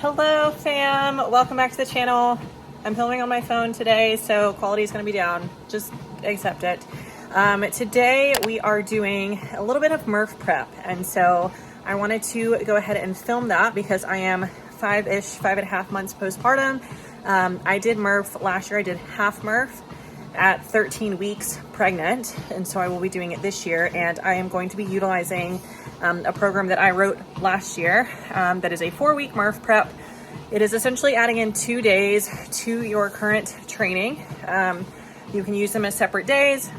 Hello fam, welcome back to the channel. I'm filming on my phone today, so quality is going to be down. Just accept it. Today we are doing a little bit of Murph prep, and so I wanted to go ahead and film that because I am 5.5 months postpartum. I did Murph last year. I did half Murph at 13 weeks pregnant, and so I will be doing it this year, and I am going to be utilizing a program that I wrote last year that is a 4-week Murph prep. It is essentially adding in 2 days to your current training. You can use them as separate days.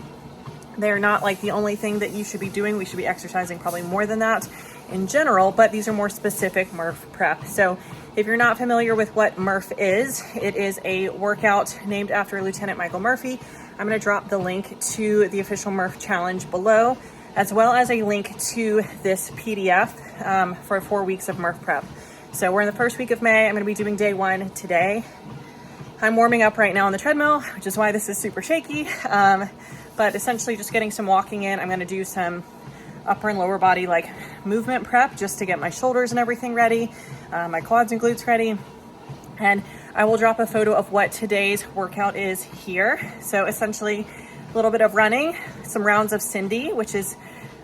They're not like the only thing that you should be doing. We should be exercising probably more than that in general, but these are more specific Murph prep. So if you're not familiar with what Murph is, it is a workout named after Lieutenant Michael Murphy. I'm going to drop the link to the official Murph challenge below, as well as a link to this PDF for 4 weeks of Murph prep. So we're in the first week of May. I'm going to be doing day 1 today. I'm warming up right now on the treadmill, which is why this is super shaky. But essentially just getting some walking in. I'm going to do some upper and lower body like movement prep just to get my shoulders and everything ready, my quads and glutes ready. And I will drop a photo of what today's workout is here. So essentially a little bit of running, some rounds of Cindy, which is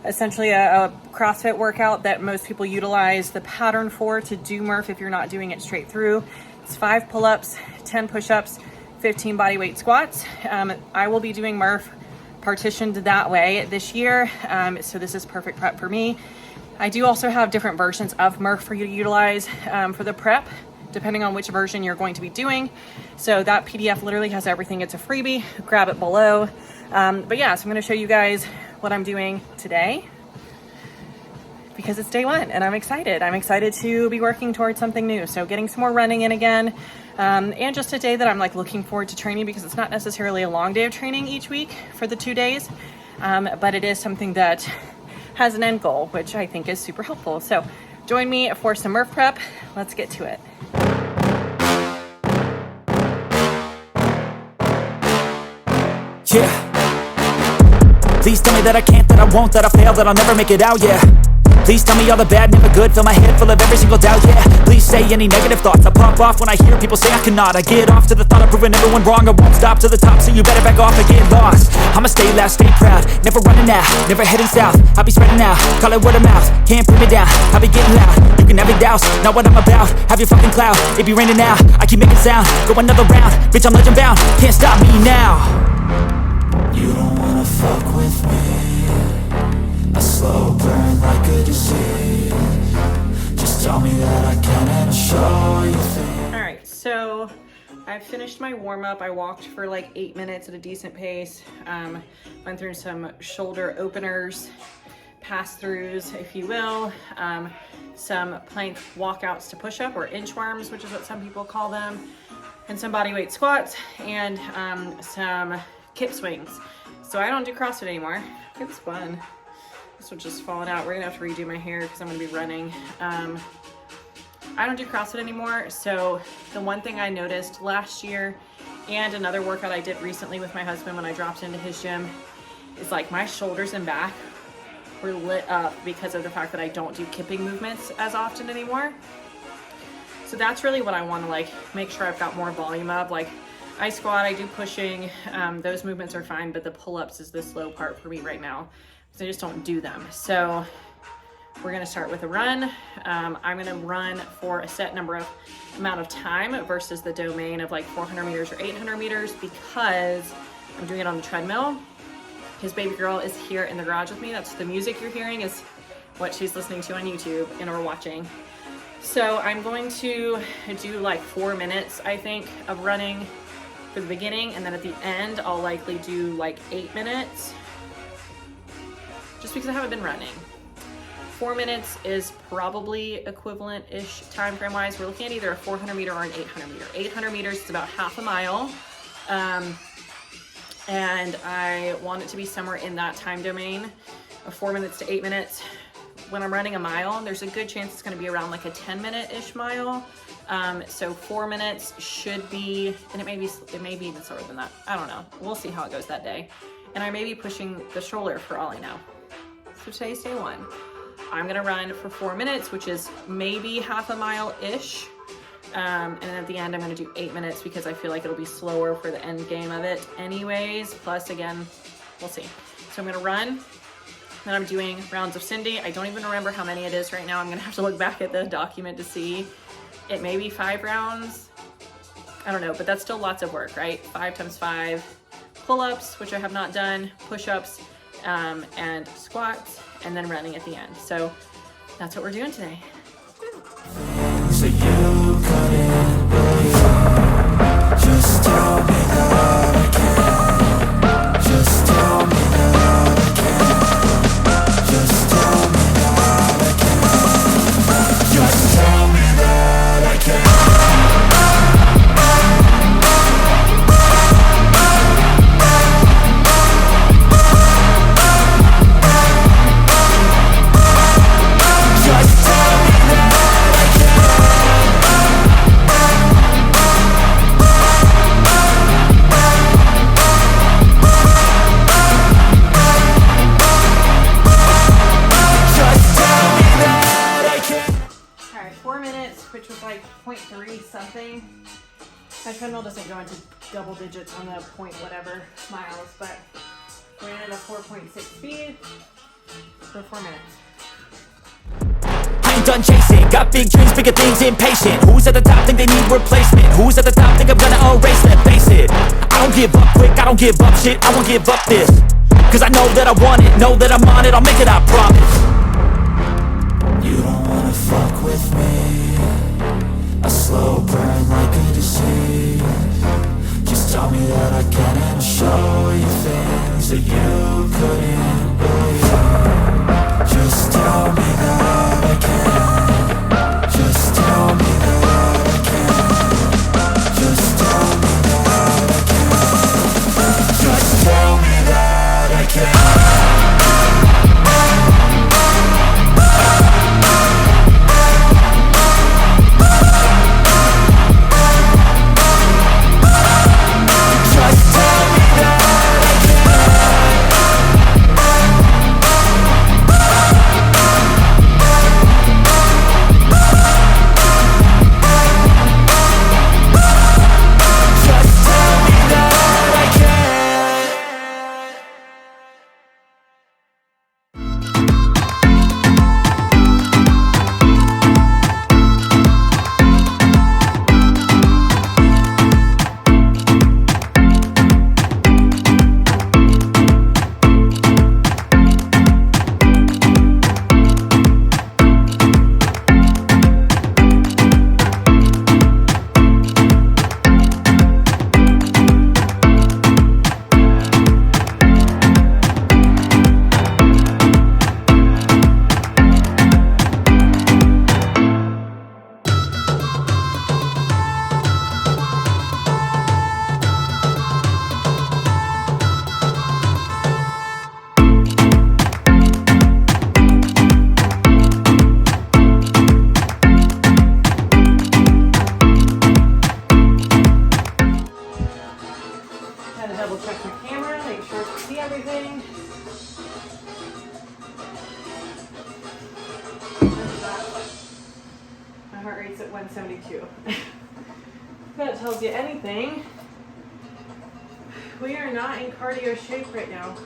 essentially a CrossFit workout that most people utilize the pattern for to do Murph if you're not doing it straight through. It's 5 pull-ups, 10 push-ups, 15 body weight squats. I will be doing Murph partitioned that way this year, so this is perfect prep for me. I do also have different versions of Murph for you to utilize for the prep, depending on which version you're going to be doing. So that PDF literally has everything. It's a freebie, grab it below. But yeah, so I'm going to show you guys what I'm doing today because it's day 1 and I'm excited. I'm excited to be working towards something new. So getting some more running in again, and just a day that I'm like looking forward to training because it's not necessarily a long day of training each week for the 2 days, but it is something that has an end goal, which I think is super helpful. So join me for some Murph prep. Let's get to it. Yeah. Please tell me that I can't, that I won't, that I fail, that I'll never make it out, yeah. Please tell me all the bad, never good, fill my head full of every single doubt, yeah. Please say any negative thoughts, I pop off when I hear people say I cannot. I get off to the thought of proving everyone wrong, I won't stop to the top, so you better back off and get lost. I'ma stay loud, stay proud, never running out, never heading south. I'll be spreading out, call it word of mouth, can't put me down, I'll be getting loud. You can have it douse, not what I'm about, have your fucking cloud. It be raining now, I keep making sound, go another round, bitch I'm legend bound, can't stop me now. You don't wanna fuck with me, a slow burn like a disease. Just tell me that I can and I'll show you things. All right, so I finished my warm-up. I walked for like 8 minutes at a decent pace. Went through some shoulder openers, pass-throughs, if you will, some plank walkouts to push-up, or inchworms, which is what some people call them, and some body weight squats, and some kip swings. So I don't do CrossFit anymore. It was fun. This will just falling out. We're gonna have to redo my hair because I'm gonna be running. I don't do CrossFit anymore. So the one thing I noticed last year, and another workout I did recently with my husband when I dropped into his gym, is like my shoulders and back were lit up because of the fact that I don't do kipping movements as often anymore. So that's really what I want to like make sure I've got more volume of. Like I squat, I do pushing, those movements are fine, but the pull-ups is the slow part for me right now. I just don't do them. So we're gonna start with a run. I'm gonna run for a set amount of time versus the domain of like 400 meters or 800 meters because I'm doing it on the treadmill. His baby girl is here in the garage with me. That's the music you're hearing is what she's listening to on YouTube and or watching. So I'm going to do like 4 minutes, I think, of running for the beginning, and then at the end I'll likely do like 8 minutes. Just because I haven't been running. 4 minutes is probably equivalent-ish time frame wise. We're looking at either a 400 meter or an 800 meter. 800 meters is about half a mile. And I want it to be somewhere in that time domain of 4 minutes to 8 minutes. When I'm running a mile, there's a good chance it's gonna be around like a 10-minute-ish mile. So 4 minutes should be, and it may be even slower than that. I don't know. We'll see how it goes that day. And I may be pushing the stroller for all I know. So today's day 1. I'm gonna run for 4 minutes, which is maybe half a mile-ish. And then at the end, I'm gonna do 8 minutes because I feel like it'll be slower for the end game of it anyways. Plus again, we'll see. So I'm gonna run, then I'm doing rounds of Cindy. I don't even remember how many it is right now. I'm gonna have to look back at the document to see. It may be 5 rounds. I don't know, but that's still lots of work, right? 5 times 5 pull-ups, which I have not done, push-ups, and squats, and then running at the end. So that's what we're doing today. So you couldn't believe it. Just tell me that I can. Just tell me that I can. Just tell me that I can. Just tell me that I can. Which was like 0.3 something. My treadmill doesn't go into double digits on the point whatever miles, but ran at a 4.6 speed for 4 minutes. I ain't done chasing, got big dreams, bigger things, impatient. Who's at the top think they need replacement? Who's at the top think I'm gonna erase, let's face it. I don't give up quick, I don't give up shit, I won't give up this. Cause I know that I want it, know that I'm on it, I'll make it, I promise. You don't wanna fuck with me. A slow burn like a disease. Just tell me that I can and I'll show you things that you couldn't believe. Just tell me that I can. Just tell me that I can. Just tell me that I can. Just tell me that I can. My heart rate's at 172. If that tells you anything, we are not in cardio shape right now.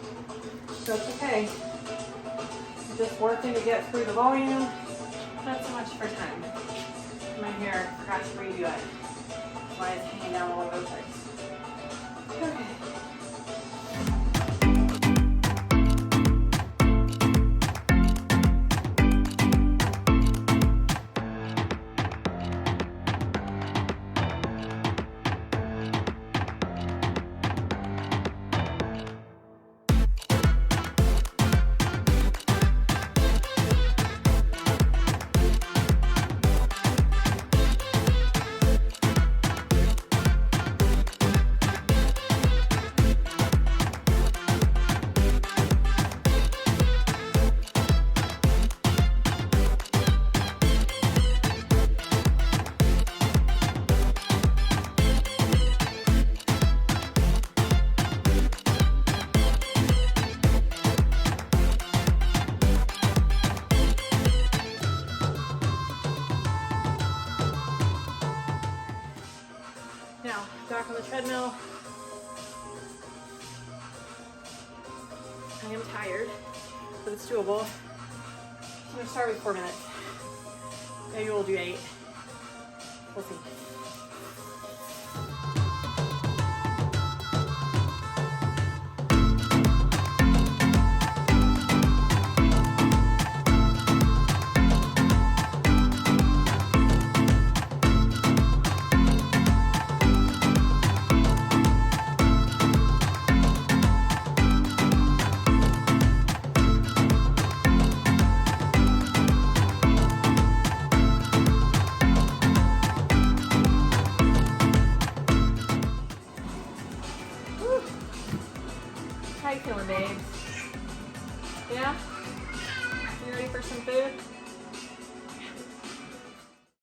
So it's okay. Just working to get through the volume. Not so much for time. My hair crashed Freebie. That's why it's hanging down all over the place. Okay. back on the treadmill. I am tired, but it's doable. I'm gonna start with 4 minutes. Maybe we'll do 8. We'll see.